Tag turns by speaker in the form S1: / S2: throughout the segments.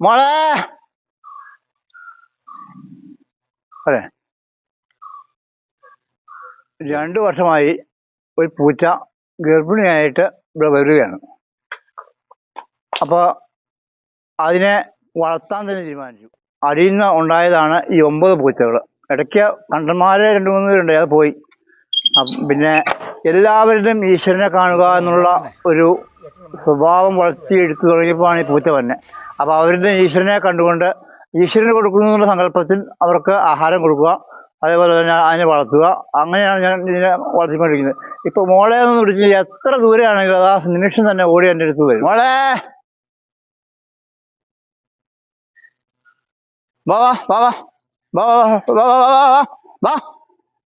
S1: മോളെ അതെ 2 വർഷമായി ഒരു പൂച്ച ഗർഭിണിയായിട്ട് ഇവിടെ വരികയാണ്. അപ്പോൾ അതിനെ വളർത്താൻ തന്നെ തീരുമാനിച്ചു. അടിയിൽ നിന്ന് ഉണ്ടായതാണ് ഈ 9 പൂച്ചകൾ. ഇടയ്ക്ക് കണ്ടന്മാരെ 2-3 പേരുണ്ട്, അത് പോയി. പിന്നെ എല്ലാവരുടെയും ഈശ്വരനെ കാണുക എന്നുള്ള ഒരു സ്വഭാവം വളർത്തിയെടുത്തു തുടങ്ങിയപ്പോഴാണ് ഈ പൂച്ച തന്നെ. അപ്പോൾ അവരുടെ ഈശ്വരനെ കണ്ടുകൊണ്ട് ഈശ്വരന് കൊടുക്കുന്നു എന്നുള്ള സങ്കല്പത്തിൽ അവർക്ക് ആഹാരം കൊടുക്കുക, അതേപോലെ തന്നെ അതിനെ വളർത്തുക. അങ്ങനെയാണ് ഞാൻ ഇതിനെ വളർത്തിക്കൊണ്ടിരിക്കുന്നത്. ഇപ്പോൾ മോളെ ഒന്ന് വിളിച്ച് എത്ര ദൂരെയാണെങ്കിലും അത് ആ നിമിഷം തന്നെ ഓടി എൻ്റെ അടുത്ത് വരും. മോളെ വാ വാ വാ വാ വാ വാ വാ വാ വാ വാ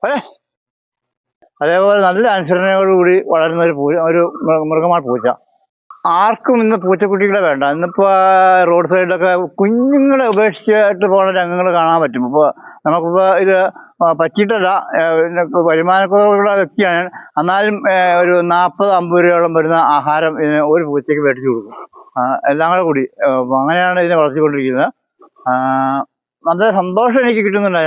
S1: അതെ. അതേപോലെ നല്ല അനുസരണയോടുകൂടി വളരുന്ന ഒരു മൃഗമാണ് പൂച്ച. ആർക്കും ഇന്ന് പൂച്ചക്കുട്ടികളെ വേണ്ട. ഇന്നിപ്പോൾ റോഡ് സൈഡിലൊക്കെ കുഞ്ഞുങ്ങളെ ഉപേക്ഷിച്ചിട്ട് പോകുന്ന രംഗങ്ങൾ കാണാൻ പറ്റും. ഇപ്പോൾ നമുക്കിപ്പോൾ ഇത് പറ്റിയിട്ടല്ല, വരുമാനക്കുറവുള്ള വ്യക്തിയാണ്. എന്നാലും ഒരു 40-50 രൂപയോളം വരുന്ന ആഹാരം ഇതിന് ഒരു പൂച്ചയ്ക്ക് മേടിച്ചു കൊടുക്കും, എല്ലാം കൂടി. അങ്ങനെയാണ് ഇതിനെ വളർത്തിക്കൊണ്ടിരിക്കുന്നത്. നല്ല സന്തോഷം എനിക്ക് കിട്ടുന്നുണ്ട്.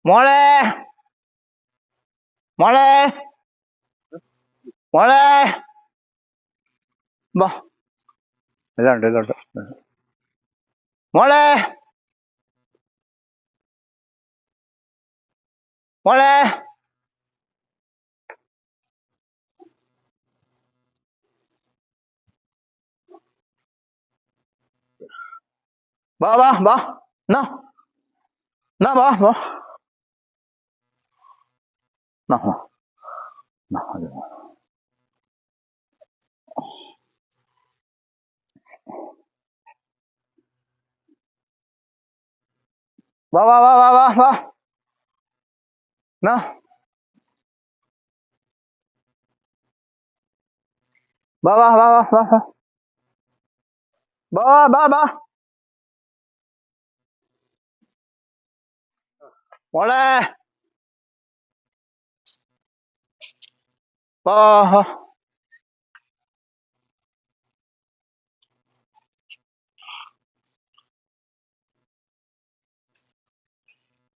S1: മോളെ മോളെ മോളെ വാ, എല്ലാം ഉണ്ട്. മോളെ മോളെ വാ വാ വാ എന്നാ വാ വാ വാ വാ വാ വാ വാ വാ വാ എന്നാ വാ വാ വാ വാ വാ വാ വാ വാ മോളെ വാ വാ